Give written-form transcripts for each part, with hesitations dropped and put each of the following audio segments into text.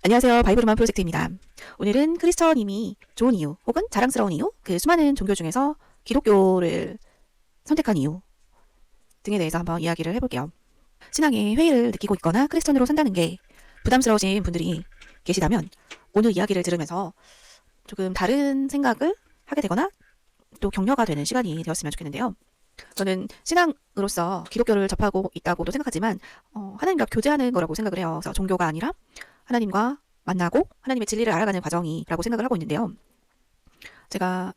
안녕하세요. 바이블로만 프로젝트입니다. 오늘은 크리스천임이 좋은 이유 혹은 자랑스러운 이유, 그 수많은 종교 중에서 기독교를 선택한 이유 등에 대해서 한번 이야기를 해볼게요. 신앙에 회의를 느끼고 있거나 크리스천으로 산다는 게 부담스러우신 분들이 계시다면 오늘 이야기를 들으면서 조금 다른 생각을 하게 되거나 또 격려가 되는 시간이 되었으면 좋겠는데요. 저는 신앙으로서 기독교를 접하고 있다고도 생각하지만 하나님과 교제하는 거라고 생각을 해요. 그래서 종교가 아니라 하나님과 만나고 하나님의 진리를 알아가는 과정이라고 생각을 하고 있는데요. 제가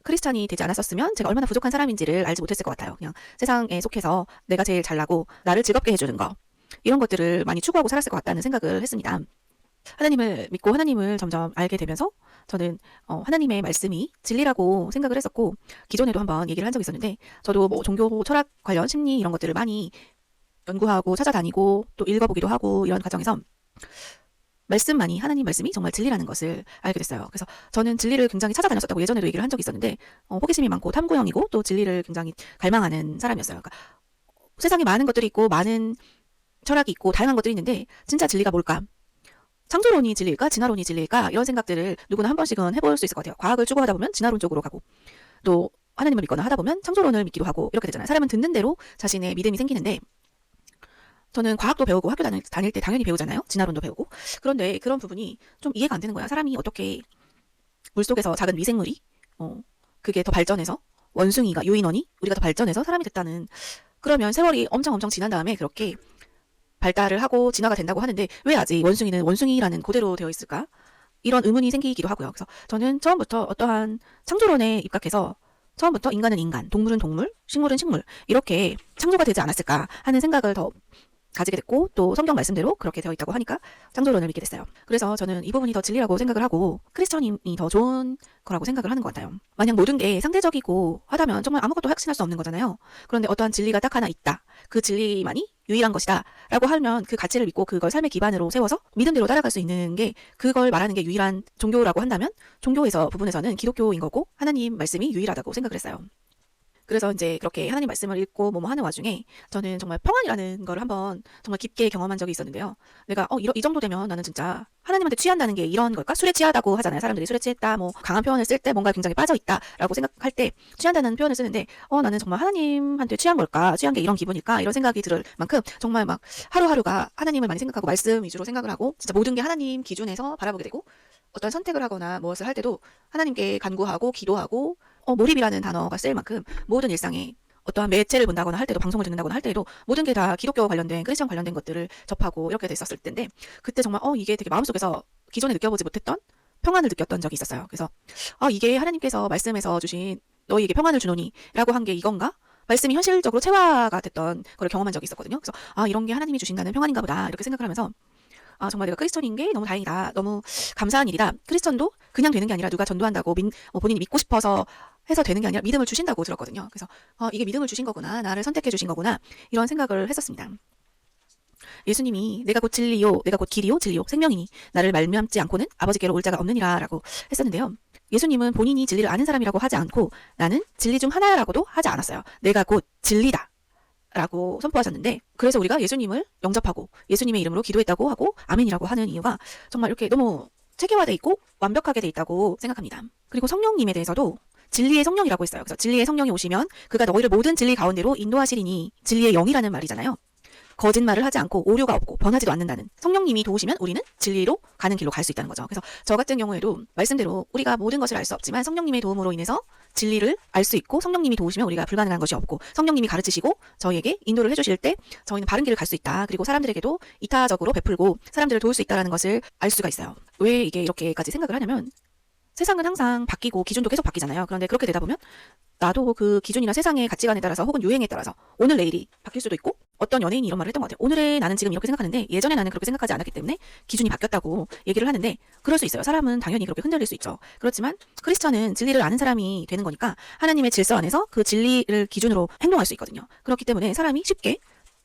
크리스찬이 되지 않았었으면 제가 얼마나 부족한 사람인지를 알지 못했을 것 같아요. 그냥 세상에 속해서 내가 제일 잘나고 나를 즐겁게 해주는 거, 이런 것들을 많이 추구하고 살았을 것 같다는 생각을 했습니다. 하나님을 믿고 하나님을 점점 알게 되면서 저는 하나님의 말씀이 진리라고 생각을 했었고, 기존에도 한번 얘기를 한 적이 있었는데, 저도 뭐 종교 철학 관련 심리 이런 것들을 많이 연구하고 찾아다니고 또 읽어보기도 하고 이런 과정에서 하나님 말씀이 정말 진리라는 것을 알게 됐어요. 그래서 저는 진리를 굉장히 찾아다녔었다고 예전에도 얘기를 한 적이 있었는데, 호기심이 많고 탐구형이고 또 진리를 굉장히 갈망하는 사람이었어요. 그러니까 세상에 많은 것들이 있고 많은 철학이 있고 다양한 것들이 있는데 진짜 진리가 뭘까? 창조론이 진리일까? 진화론이 진리일까? 이런 생각들을 누구나 한 번씩은 해볼 수 있을 것 같아요. 과학을 추구하다 보면 진화론 쪽으로 가고, 또 하나님을 믿거나 하다 보면 창조론을 믿기도 하고 이렇게 되잖아요. 사람은 듣는 대로 자신의 믿음이 생기는데, 저는 과학도 배우고 학교 다닐 때 당연히 배우잖아요. 진화론도 배우고. 그런데 그런 부분이 좀 이해가 안 되는 거야. 사람이 어떻게 물속에서 작은 미생물이 그게 더 발전해서 원숭이가 유인원이 우리가 더 발전해서 사람이 됐다는, 그러면 세월이 엄청 지난 다음에 그렇게 발달을 하고 진화가 된다고 하는데 왜 아직 원숭이는 원숭이라는 그대로 되어 있을까? 이런 의문이 생기기도 하고요. 그래서 저는 처음부터 어떠한 창조론에 입각해서 처음부터 인간은 인간, 동물은 동물, 식물은 식물, 이렇게 창조가 되지 않았을까 하는 생각을 더 가지게 됐고, 또 성경 말씀대로 그렇게 되어 있다고 하니까 창조론을 믿게 됐어요. 그래서 저는 이 부분이 더 진리라고 생각을 하고 크리스천임이 더 좋은 거라고 생각을 하는 것 같아요. 만약 모든 게 상대적이고 하다면 정말 아무것도 확신할 수 없는 거잖아요. 그런데 어떠한 진리가 딱 하나 있다, 그 진리만이 유일한 것이다 라고 하면 그 가치를 믿고 그걸 삶의 기반으로 세워서 믿음대로 따라갈 수 있는 게, 그걸 말하는 게 유일한 종교라고 한다면 종교에서 부분에서는 기독교인 거고 하나님 말씀이 유일하다고 생각을 했어요. 그래서 이제 그렇게 하나님 말씀을 읽고 뭐뭐 하는 와중에 저는 정말 평안이라는 걸 한번 정말 깊게 경험한 적이 있었는데요. 내가 이 정도 되면 나는 진짜 하나님한테 취한다는 게 이런 걸까? 술에 취하다고 하잖아요. 사람들이 술에 취했다, 뭐 강한 표현을 쓸 때 뭔가 굉장히 빠져있다라고 생각할 때 취한다는 표현을 쓰는데, 나는 정말 하나님한테 취한 걸까? 취한 게 이런 기분일까? 이런 생각이 들을 만큼 정말 막 하루하루가 하나님을 많이 생각하고 말씀 위주로 생각을 하고, 진짜 모든 게 하나님 기준에서 바라보게 되고, 어떤 선택을 하거나 무엇을 할 때도 하나님께 간구하고 기도하고, 몰입이라는 단어가 쓰일 만큼 모든 일상에 어떠한 매체를 본다거나 할 때도, 방송을 듣는다거나 할 때도 모든 게 다 기독교 관련된, 크리스천 관련된 것들을 접하고 이렇게 됐었을 텐데, 그때 정말 이게 되게 마음속에서 기존에 느껴보지 못했던 평안을 느꼈던 적이 있었어요. 그래서 이게 하나님께서 말씀에서 주신 너희에게 평안을 주노니 라고 한 게 이건가? 말씀이 현실적으로 체화가 됐던 걸 경험한 적이 있었거든요. 그래서 이런 게 하나님이 주신다는 평안인가 보다 이렇게 생각을 하면서, 정말 내가 크리스천인 게 너무 다행이다, 너무 감사한 일이다. 크리스천도 그냥 되는 게 아니라 누가 전도한다고 본인이 믿고 싶어서 해서 되는 게 아니라 믿음을 주신다고 들었거든요. 그래서 이게 믿음을 주신 거구나, 나를 선택해 주신 거구나, 이런 생각을 했었습니다. 예수님이 내가 곧 진리요, 내가 곧 길이요, 진리요, 생명이니 나를 말미암지 않고는 아버지께로 올 자가 없느니라 라고 했었는데요. 예수님은 본인이 진리를 아는 사람이라고 하지 않고 나는 진리 중 하나라고도 하지 않았어요. 내가 곧 진리다 라고 선포하셨는데, 그래서 우리가 예수님을 영접하고 예수님의 이름으로 기도했다고 하고 아멘이라고 하는 이유가 정말 이렇게 너무 체계화되어 있고 완벽하게 되어 있다고 생각합니다. 그리고 성령님에 대해서도 진리의 성령이라고 했어요. 그래서 진리의 성령이 오시면 그가 너희를 모든 진리 가운데로 인도하시리니, 진리의 영이라는 말이잖아요. 거짓말을 하지 않고 오류가 없고 변하지도 않는다는, 성령님이 도우시면 우리는 진리로 가는 길로 갈 수 있다는 거죠. 그래서 저 같은 경우에도 말씀대로 우리가 모든 것을 알 수 없지만 성령님의 도움으로 인해서 진리를 알 수 있고, 성령님이 도우시면 우리가 불가능한 것이 없고, 성령님이 가르치시고 저희에게 인도를 해주실 때 저희는 바른 길을 갈 수 있다. 그리고 사람들에게도 이타적으로 베풀고 사람들을 도울 수 있다는 것을 알 수가 있어요. 왜 이게 이렇게까지 생각을 하냐면, 세상은 항상 바뀌고 기준도 계속 바뀌잖아요. 그런데 그렇게 되다 보면 나도 그 기준이나 세상의 가치관에 따라서 혹은 유행에 따라서 오늘 내일이 바뀔 수도 있고, 어떤 연예인이 이런 말을 했던 것 같아요. 오늘의 나는 지금 이렇게 생각하는데 예전에 나는 그렇게 생각하지 않았기 때문에 기준이 바뀌었다고 얘기를 하는데, 그럴 수 있어요. 사람은 당연히 그렇게 흔들릴 수 있죠. 그렇지만 크리스천은 진리를 아는 사람이 되는 거니까 하나님의 질서 안에서 그 진리를 기준으로 행동할 수 있거든요. 그렇기 때문에 사람이 쉽게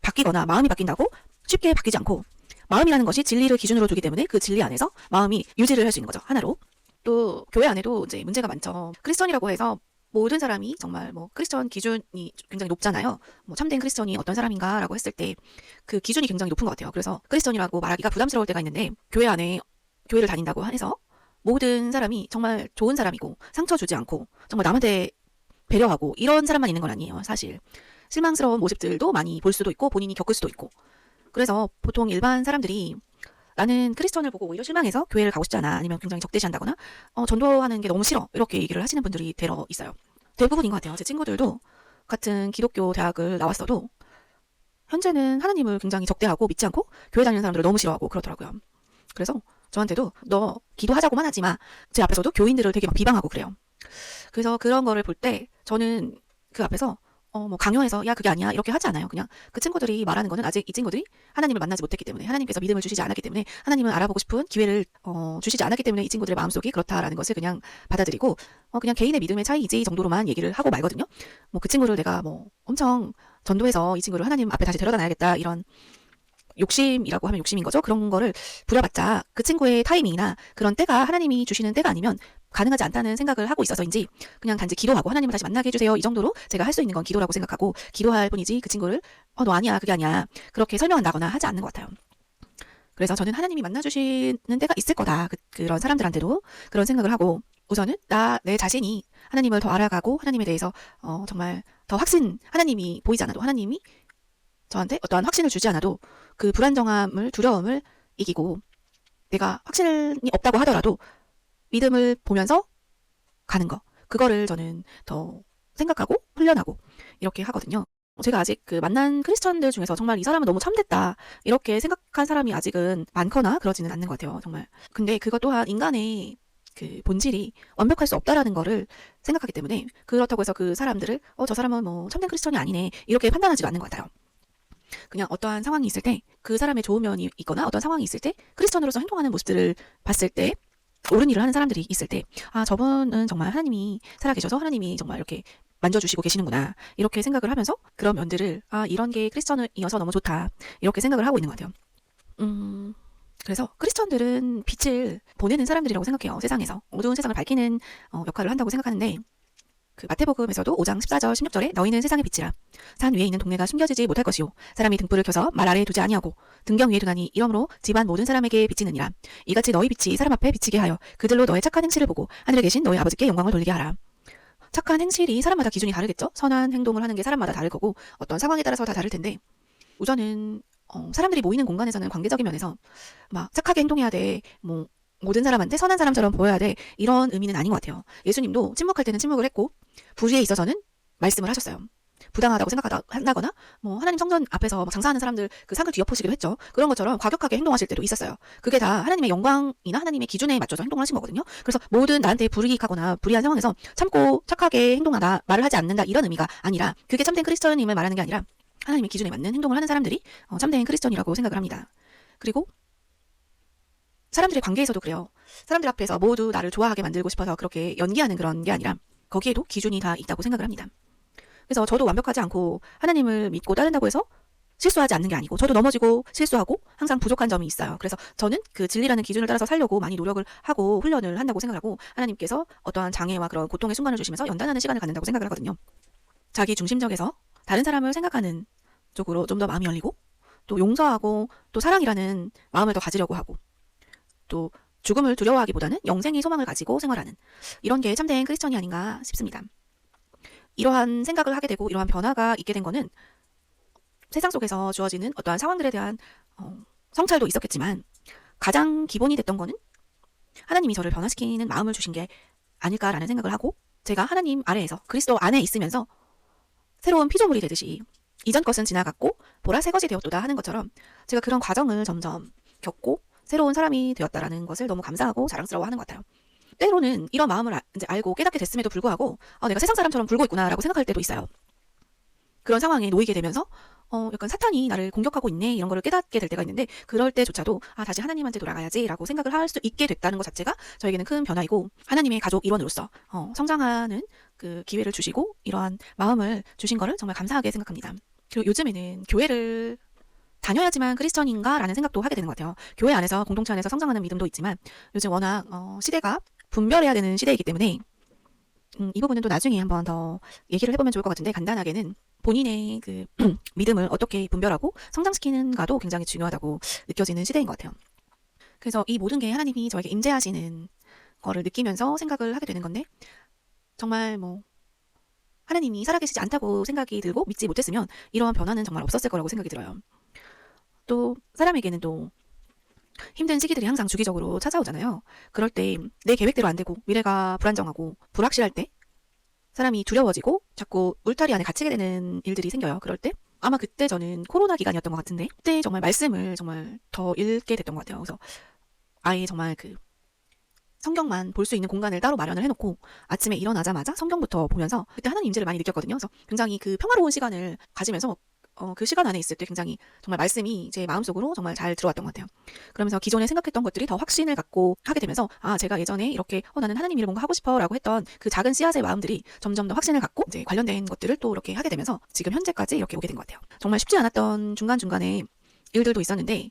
바뀌거나 마음이 바뀐다고 쉽게 바뀌지 않고, 마음이라는 것이 진리를 기준으로 두기 때문에 그 진리 안에서 마음이 유지를 할 수 있는 거죠. 하나로. 또 교회 안에도 이제 문제가 많죠. 크리스천이라고 해서 모든 사람이 정말 뭐 크리스천 기준이 굉장히 높잖아요. 뭐 참된 크리스천이 어떤 사람인가라고 했을 때 그 기준이 굉장히 높은 것 같아요. 그래서 크리스천이라고 말하기가 부담스러울 때가 있는데 교회 안에 교회를 다닌다고 해서 모든 사람이 정말 좋은 사람이고 상처 주지 않고 정말 남한테 배려하고 이런 사람만 있는 건 아니에요. 사실 실망스러운 모습들도 많이 볼 수도 있고 본인이 겪을 수도 있고 그래서 보통 일반 사람들이 나는 크리스천을 보고 오히려 실망해서 교회를 가고 싶지 않아 아니면 굉장히 적대시한다거나 전도하는 게 너무 싫어 이렇게 얘기를 하시는 분들이 대러 있어요. 대부분인 것 같아요. 제 친구들도 같은 기독교 대학을 나왔어도 현재는 하나님을 굉장히 적대하고 믿지 않고 교회 다니는 사람들을 너무 싫어하고 그러더라고요. 그래서 저한테도 너 기도하자고만 하지 마. 제 앞에서도 교인들을 되게 막 비방하고 그래요. 그래서 그런 거를 볼 때 저는 그 앞에서 뭐 강요해서 야 그게 아니야 이렇게 하지 않아요. 그냥 그 친구들이 말하는 거는 아직 이 친구들이 하나님을 만나지 못했기 때문에 하나님께서 믿음을 주시지 않았기 때문에 하나님을 알아보고 싶은 기회를 주시지 않았기 때문에 이 친구들의 마음속이 그렇다라는 것을 그냥 받아들이고 그냥 개인의 믿음의 차이이지 정도로만 얘기를 하고 말거든요. 뭐 그 친구를 내가 뭐 엄청 전도해서 이 친구를 하나님 앞에 다시 데려다 놔야겠다 이런 욕심이라고 하면 욕심인 거죠. 그런 거를 부려봤자 그 친구의 타이밍이나 그런 때가 하나님이 주시는 때가 아니면 가능하지 않다는 생각을 하고 있어서인지 그냥 단지 기도하고 하나님을 다시 만나게 해주세요. 이 정도로 제가 할 수 있는 건 기도라고 생각하고 기도할 뿐이지 그 친구를 너 아니야 그게 아니야 그렇게 설명한다거나 하지 않는 것 같아요. 그래서 저는 하나님이 만나주시는 때가 있을 거다. 그런 사람들한테도 그런 생각을 하고 우선은 내 자신이 하나님을 더 알아가고 하나님에 대해서 정말 더 하나님이 보이지 않아도 하나님이 저한테 어떠한 확신을 주지 않아도 그 불안정함을 두려움을 이기고 내가 확신이 없다고 하더라도 믿음을 보면서 가는 거 그거를 저는 더 생각하고 훈련하고 이렇게 하거든요. 제가 아직 그 만난 크리스천들 중에서 정말 이 사람은 너무 참됐다 이렇게 생각한 사람이 아직은 많거나 그러지는 않는 것 같아요. 정말. 근데 그것 또한 인간의 그 본질이 완벽할 수 없다라는 거를 생각하기 때문에 그렇다고 해서 그 사람들을 저 사람은 뭐 참된 크리스천이 아니네 이렇게 판단하지도 않는 것 같아요. 그냥 어떠한 상황이 있을 때 그 사람의 좋은 면이 있거나 어떤 상황이 있을 때 크리스천으로서 행동하는 모습들을 봤을 때 옳은 일을 하는 사람들이 있을 때 저분은 정말 하나님이 살아계셔서 하나님이 정말 이렇게 만져주시고 계시는구나 이렇게 생각을 하면서 그런 면들을 이런 게 크리스천이어서 너무 좋다 이렇게 생각을 하고 있는 것 같아요. 그래서 크리스천들은 빛을 보내는 사람들이라고 생각해요. 세상에서 어두운 세상을 밝히는 역할을 한다고 생각하는데 그 마태복음에서도 5장 14절 16절에 너희는 세상의 빛이라 산 위에 있는 동네가 숨겨지지 못할 것이요 사람이 등불을 켜서 말 아래에 두지 아니하고 등경 위에 두나니 이러므로 집안 모든 사람에게 비치느니라. 이같이 너희 빛이 사람 앞에 비치게 하여 그들로 너의 착한 행실을 보고 하늘에 계신 너희 아버지께 영광을 돌리게 하라. 착한 행실이 사람마다 기준이 다르겠죠. 선한 행동을 하는 게 사람마다 다를 거고 어떤 상황에 따라서 다 다를 텐데 우선은 사람들이 모이는 공간에서는 관계적인 면에서 막 착하게 행동해야 돼 뭐 모든 사람한테 선한 사람처럼 보여야 돼 이런 의미는 아닌 것 같아요. 예수님도 침묵할 때는 침묵을 했고 불의에 있어서는 말씀을 하셨어요. 부당하다고 생각한다거나 뭐 하나님 성전 앞에서 막 장사하는 사람들 그 상을 뒤엎으시기도 했죠. 그런 것처럼 과격하게 행동하실 때도 있었어요. 그게 다 하나님의 영광이나 하나님의 기준에 맞춰서 행동을 하신 거거든요. 그래서 모든 나한테 불이익하거나 불리한 상황에서 참고 착하게 행동하다 말을 하지 않는다 이런 의미가 아니라 그게 참된 크리스천임을 말하는 게 아니라 하나님의 기준에 맞는 행동을 하는 사람들이 참된 크리스천이라고 생각을 합니다. 그리고 사람들의 관계에서도 그래요. 사람들 앞에서 모두 나를 좋아하게 만들고 싶어서 그렇게 연기하는 그런 게 아니라 거기에도 기준이 다 있다고 생각을 합니다. 그래서 저도 완벽하지 않고 하나님을 믿고 따른다고 해서 실수하지 않는 게 아니고 저도 넘어지고 실수하고 항상 부족한 점이 있어요. 그래서 저는 그 진리라는 기준을 따라서 살려고 많이 노력을 하고 훈련을 한다고 생각하고 하나님께서 어떠한 장애와 그런 고통의 순간을 주시면서 연단하는 시간을 갖는다고 생각을 하거든요. 자기 중심적에서 다른 사람을 생각하는 쪽으로 좀 더 마음이 열리고 또 용서하고 또 사랑이라는 마음을 더 가지려고 하고 또 죽음을 두려워하기보다는 영생의 소망을 가지고 생활하는 이런 게 참된 크리스천이 아닌가 싶습니다. 이러한 생각을 하게 되고 이러한 변화가 있게 된 거는 세상 속에서 주어지는 어떠한 상황들에 대한 성찰도 있었겠지만 가장 기본이 됐던 거는 하나님이 저를 변화시키는 마음을 주신 게 아닐까라는 생각을 하고 제가 하나님 아래에서 그리스도 안에 있으면서 새로운 피조물이 되듯이 이전 것은 지나갔고 보라 새 것이 되었도다 하는 것처럼 제가 그런 과정을 점점 겪고 새로운 사람이 되었다라는 것을 너무 감사하고 자랑스러워하는 것 같아요. 때로는 이런 마음을 이제 알고 깨닫게 됐음에도 불구하고 내가 세상 사람처럼 굴고 있구나라고 생각할 때도 있어요. 그런 상황에 놓이게 되면서 약간 사탄이 나를 공격하고 있네 이런 거를 깨닫게 될 때가 있는데 그럴 때조차도 다시 하나님한테 돌아가야지라고 생각을 할 수 있게 됐다는 것 자체가 저에게는 큰 변화이고 하나님의 가족 일원으로서 성장하는 그 기회를 주시고 이러한 마음을 주신 거를 정말 감사하게 생각합니다. 그리고 요즘에는 교회를 다녀야지만 크리스천인가 라는 생각도 하게 되는 것 같아요. 교회 안에서 공동체 안에서 성장하는 믿음도 있지만 요즘 워낙 시대가 분별해야 되는 시대이기 때문에 이 부분은 또 나중에 한번 더 얘기를 해보면 좋을 것 같은데, 간단하게는 본인의 그 믿음을 어떻게 분별하고 성장시키는가도 굉장히 중요하다고 느껴지는 시대인 것 같아요. 그래서 이 모든 게 하나님이 저에게 임재하시는 거를 느끼면서 생각을 하게 되는 건데, 정말 뭐 하나님이 살아계시지 않다고 생각이 들고 믿지 못했으면 이러한 변화는 정말 없었을 거라고 생각이 들어요. 또 사람에게는 또 힘든 시기들이 항상 주기적으로 찾아오잖아요. 그럴 때 내 계획대로 안 되고 미래가 불안정하고 불확실할 때 사람이 두려워지고 자꾸 울타리 안에 갇히게 되는 일들이 생겨요. 그럴 때 아마 그때 저는 코로나 기간이었던 것 같은데, 그때 정말 말씀을 정말 더 읽게 됐던 것 같아요. 그래서 아예 정말 그 성경만 볼 수 있는 공간을 따로 마련을 해놓고 아침에 일어나자마자 성경부터 보면서 그때 하나님 임재를 많이 느꼈거든요. 그래서 굉장히 그 평화로운 시간을 가지면서 그 시간 안에 있을 때 굉장히 정말 말씀이 제 마음속으로 정말 잘 들어왔던 것 같아요. 그러면서 기존에 생각했던 것들이 더 확신을 갖고 하게 되면서, 제가 예전에 이렇게 나는 하나님 일을 뭔가 하고 싶어 라고 했던 그 작은 씨앗의 마음들이 점점 더 확신을 갖고 이제 관련된 것들을 또 이렇게 하게 되면서 지금 현재까지 이렇게 오게 된 것 같아요. 정말 쉽지 않았던 중간중간에 일들도 있었는데,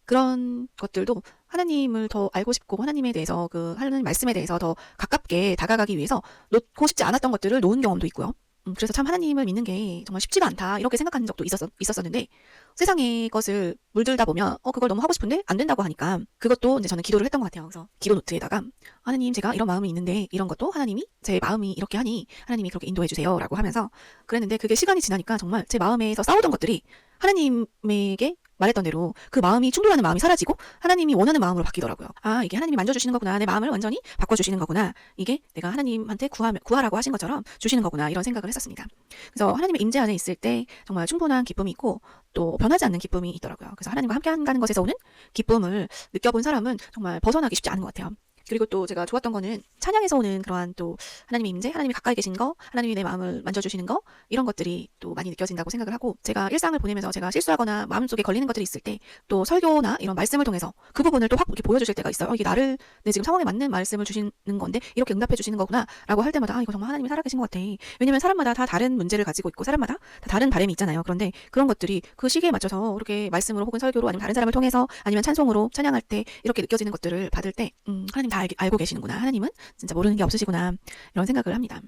그런 것들도 하나님을 더 알고 싶고 하나님에 대해서 그 하나님 말씀에 대해서 더 가깝게 다가가기 위해서 놓고 싶지 않았던 것들을 놓은 경험도 있고요. 그래서 참 하나님을 믿는 게 정말 쉽지가 않다 이렇게 생각한 적도 있었었는데, 세상의 것을 물들다 보면 그걸 너무 하고 싶은데 안 된다고 하니까 그것도 이제 저는 기도를 했던 것 같아요. 그래서 기도 노트에다가 하나님, 제가 이런 마음이 있는데 이런 것도 하나님이 제 마음이 이렇게 하니 하나님이 그렇게 인도해 주세요 라고 하면서 그랬는데, 그게 시간이 지나니까 정말 제 마음에서 싸우던 것들이 하나님에게 말했던 대로 그 마음이 충돌하는 마음이 사라지고 하나님이 원하는 마음으로 바뀌더라고요. 이게 하나님이 만져주시는 거구나. 내 마음을 완전히 바꿔주시는 거구나. 이게 내가 하나님한테 구하라고 하신 것처럼 주시는 거구나. 이런 생각을 했었습니다. 그래서 하나님의 임재 안에 있을 때 정말 충분한 기쁨이 있고 또 변하지 않는 기쁨이 있더라고요. 그래서 하나님과 함께 한다는 것에서 오는 기쁨을 느껴본 사람은 정말 벗어나기 쉽지 않은 것 같아요. 그리고 또 제가 좋았던 거는 찬양에서 오는 그러한 또 하나님의 임재, 하나님이 가까이 계신 거, 하나님이 내 마음을 만져주시는 거, 이런 것들이 또 많이 느껴진다고 생각을 하고, 제가 일상을 보내면서 제가 실수하거나 마음속에 걸리는 것들이 있을 때 또 설교나 이런 말씀을 통해서 그 부분을 또 확 이렇게 보여주실 때가 있어요. 이게 나를 내 지금 상황에 맞는 말씀을 주시는 건데 이렇게 응답해 주시는 거구나 라고 할 때마다 이거 정말 하나님이 살아계신 것 같아. 왜냐면 사람마다 다 다른 문제를 가지고 있고 사람마다 다 다른 바람이 있잖아요. 그런데 그런 것들이 그 시기에 맞춰서 이렇게 말씀으로 혹은 설교로 아니면 다른 사람을 통해서 아니면 찬송으로 찬양할 때 이렇게 느껴지는 것들을 받을 때 하나님 다 알고 계시는구나. 하나님은 진짜 모르는 게 없으시구나. 이런 생각을 합니다.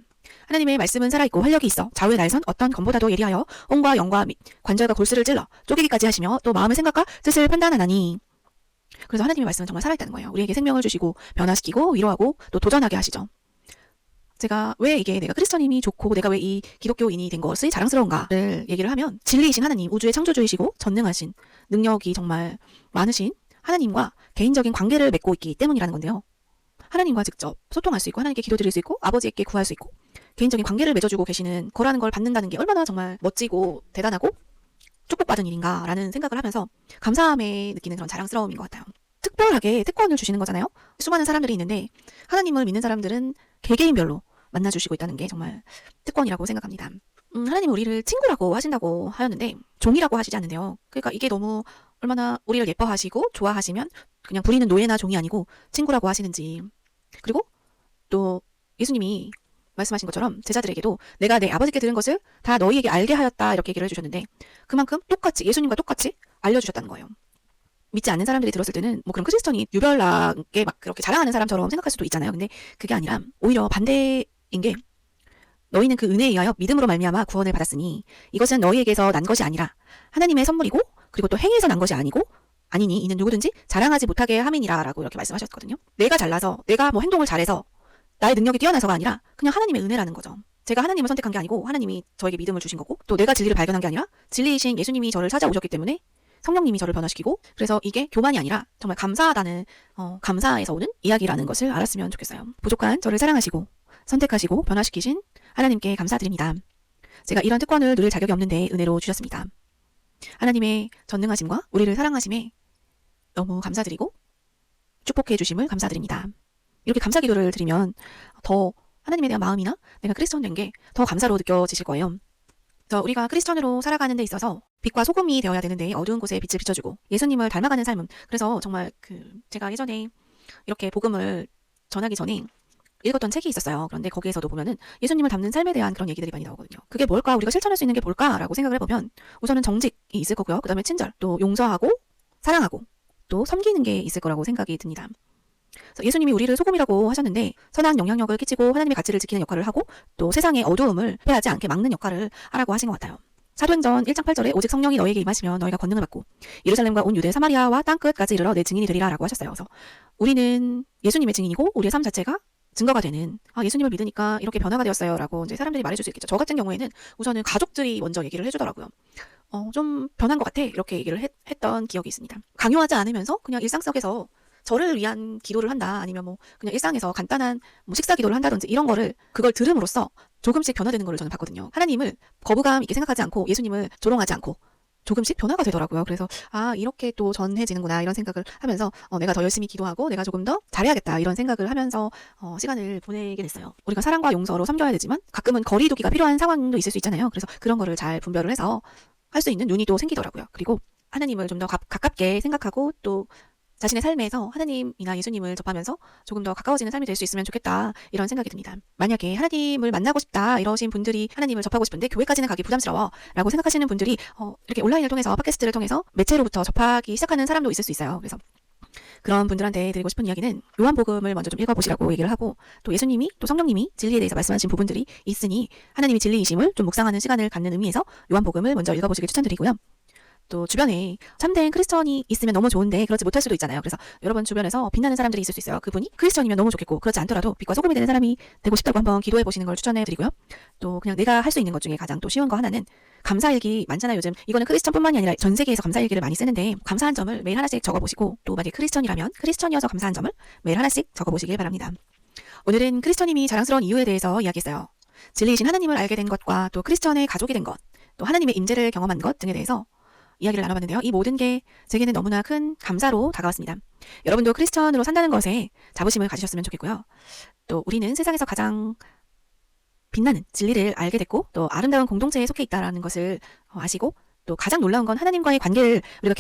하나님의 말씀은 살아있고 활력이 있어 좌우의 날선 어떤 검보다도 예리하여 혼과 영과 및 관절과 골수를 찔러 쪼개기까지 하시며 또 마음의 생각과 뜻을 판단하나니. 그래서 하나님의 말씀은 정말 살아있다는 거예요. 우리에게 생명을 주시고 변화시키고 위로하고 또 도전하게 하시죠. 제가 왜 이게 내가 크리스천임이 좋고 내가 왜 이 기독교인이 된 것이 자랑스러운가를 얘기를 하면, 진리이신 하나님, 우주의 창조주이시고 전능하신 능력이 정말 많으신 하나님과 개인적인 관계를 맺고 있기 때문이라는 건데요. 하나님과 직접 소통할 수 있고 하나님께 기도드릴 수 있고 아버지께 구할 수 있고 개인적인 관계를 맺어주고 계시는 거라는 걸 받는다는 게 얼마나 정말 멋지고 대단하고 축복받은 일인가라는 생각을 하면서 감사함에 느끼는 그런 자랑스러움인 것 같아요. 특별하게 특권을 주시는 거잖아요. 수많은 사람들이 있는데 하나님을 믿는 사람들은 개개인별로 만나주시고 있다는 게 정말 특권이라고 생각합니다. 하나님은 우리를 친구라고 하신다고 하였는데 종이라고 하시지 않는데요. 그러니까 이게 너무 얼마나 우리를 예뻐하시고 좋아하시면 그냥 부리는 노예나 종이 아니고 친구라고 하시는지. 그리고 또 예수님이 말씀하신 것처럼 제자들에게도 내가 내 아버지께 들은 것을 다 너희에게 알게 하였다 이렇게 얘기를 해주셨는데, 그만큼 똑같이 예수님과 똑같이 알려주셨다는 거예요. 믿지 않는 사람들이 들었을 때는 뭐 그런 크리스천이 유별나게 막 그렇게 자랑하는 사람처럼 생각할 수도 있잖아요. 근데 그게 아니라 오히려 반대인 게, 너희는 그 은혜에 의하여 믿음으로 말미암아 구원을 받았으니 이것은 너희에게서 난 것이 아니라 하나님의 선물이고, 그리고 또 행위에서 난 것이 아니니 이는 누구든지 자랑하지 못하게 함이니라 라고 이렇게 말씀하셨거든요. 내가 잘나서 내가 뭐 행동을 잘해서 나의 능력이 뛰어나서가 아니라 그냥 하나님의 은혜라는 거죠. 제가 하나님을 선택한 게 아니고 하나님이 저에게 믿음을 주신 거고, 또 내가 진리를 발견한 게 아니라 진리이신 예수님이 저를 찾아오셨기 때문에 성령님이 저를 변화시키고, 그래서 이게 교만이 아니라 정말 감사하다는 감사에서 오는 이야기라는 것을 알았으면 좋겠어요. 부족한 저를 사랑하시고 선택하시고 변화시키신 하나님께 감사드립니다. 제가 이런 특권을 누릴 자격이 없는데 은혜로 주셨습니다. 하나님의 전능하심과 우리를 사랑하심에 너무 감사드리고 축복해 주심을 감사드립니다. 이렇게 감사 기도를 드리면 더 하나님에 대한 마음이나 내가 크리스천 된 게 더 감사로 느껴지실 거예요. 그래서 우리가 크리스천으로 살아가는 데 있어서 빛과 소금이 되어야 되는데 어두운 곳에 빛을 비춰주고 예수님을 닮아가는 삶은, 그래서 정말 제가 예전에 이렇게 복음을 전하기 전에 읽었던 책이 있었어요. 그런데 거기에서도 보면은 예수님을 닮는 삶에 대한 그런 얘기들이 많이 나오거든요. 그게 뭘까? 우리가 실천할 수 있는 게 뭘까라고 생각을 해보면 우선은 정직이 있을 거고요. 그 다음에 친절, 또 용서하고 사랑하고 또 섬기는 게 있을 거라고 생각이 듭니다. 그래서 예수님이 우리를 소금이라고 하셨는데 선한 영향력을 끼치고 하나님의 가치를 지키는 역할을 하고 또 세상의 어두움을 패하지 않게 막는 역할을 하라고 하신 것 같아요. 사도행전 1장 8절에 오직 성령이 너에게 임하시면 너희가 권능을 받고 예루살렘과 온 유대 사마리아와 땅끝까지 이르러 내 증인이 되리라 라고 하셨어요. 그래서 우리는 예수님의 증인이고 우리의 삶 자체가 증거가 되는 예수님을 믿으니까 이렇게 변화가 되었어요 라고 이제 사람들이 말해줄 수 있겠죠. 저 같은 경우에는 우선은 가족들이 먼저 얘기를 해주더라고요. 좀 변한 것 같아 이렇게 얘기를 했던 기억이 있습니다. 강요하지 않으면서 그냥 일상 속에서 저를 위한 기도를 한다 아니면 뭐 그냥 일상에서 간단한 뭐 식사 기도를 한다든지 이런 거를 그걸 들음으로써 조금씩 변화되는 거를 저는 봤거든요. 하나님을 거부감 있게 생각하지 않고 예수님을 조롱하지 않고 조금씩 변화가 되더라고요. 그래서 이렇게 또 전해지는구나 이런 생각을 하면서 내가 더 열심히 기도하고 내가 조금 더 잘해야겠다 이런 생각을 하면서 시간을 보내게 됐어요. 우리가 사랑과 용서로 섬겨야 되지만 가끔은 거리두기가 필요한 상황도 있을 수 있잖아요. 그래서 그런 거를 잘 분별을 해서 할 수 있는 눈이 또 생기더라고요. 그리고 하나님을 좀 더 가깝게 생각하고 또 자신의 삶에서 하나님이나 예수님을 접하면서 조금 더 가까워지는 삶이 될 수 있으면 좋겠다 이런 생각이 듭니다. 만약에 하나님을 만나고 싶다 이러신 분들이 하나님을 접하고 싶은데 교회까지는 가기 부담스러워 라고 생각하시는 분들이 이렇게 온라인을 통해서 팟캐스트를 통해서 매체로부터 접하기 시작하는 사람도 있을 수 있어요. 그래서 그런 분들한테 드리고 싶은 이야기는 요한복음을 먼저 좀 읽어보시라고 얘기를 하고 또 예수님이 또 성령님이 진리에 대해서 말씀하신 부분들이 있으니 하나님이 진리이심을 좀 묵상하는 시간을 갖는 의미에서 요한복음을 먼저 읽어보시길 추천드리고요. 또 주변에 참된 크리스천이 있으면 너무 좋은데 그렇지 못할 수도 있잖아요. 그래서 여러분 주변에서 빛나는 사람들이 있을 수 있어요. 그분이 크리스천이면 너무 좋겠고 그렇지 않더라도 빛과 소금이 되는 사람이 되고 싶다고 한번 기도해 보시는 걸 추천해 드리고요. 또 그냥 내가 할 수 있는 것 중에 가장 또 쉬운 거 하나는 감사일기 많잖아요. 요즘 이거는 크리스천뿐만이 아니라 전 세계에서 감사일기를 많이 쓰는데 감사한 점을 매일 하나씩 적어보시고 또 만약에 크리스천이라면 크리스천이어서 감사한 점을 매일 하나씩 적어보시길 바랍니다. 오늘은 크리스천님이 자랑스러운 이유에 대해서 이야기했어요. 진리이신 하나님을 알게 된 것과 또 크리스천의 가족이 된 것, 또 하나님의 임재를 경험한 것 등에 대해서 이야기를 나눠봤는데요. 이 모든 게 제게는 너무나 큰 감사로 다가왔습니다. 여러분도 크리스천으로 산다는 것에 자부심을 가지셨으면 좋겠고요. 또 우리는 세상에서 가장 빛나는 진리를 알게 됐고 또 아름다운 공동체에 속해 있다는 것을 아시고 또 가장 놀라운 건 하나님과의 관계를 우리가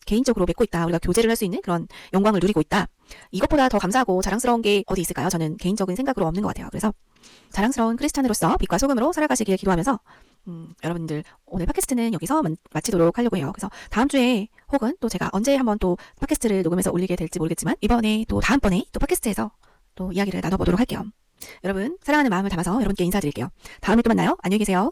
개인적으로 맺고 있다. 우리가 교제를 할 수 있는 그런 영광을 누리고 있다. 이것보다 더 감사하고 자랑스러운 게 어디 있을까요? 저는 개인적인 생각으로 없는 것 같아요. 그래서 자랑스러운 크리스찬으로서 빛과 소금으로 살아가시길 기도하면서 여러분들 오늘 팟캐스트는 여기서 마치도록 하려고 해요. 그래서 다음 주에 혹은 또 제가 언제 한번 또 팟캐스트를 녹음해서 올리게 될지 모르겠지만 이번에 또 다음번에 또 팟캐스트에서 또 이야기를 나눠보도록 할게요. 여러분 사랑하는 마음을 담아서 여러분께 인사드릴게요. 다음에 또 만나요. 안녕히 계세요.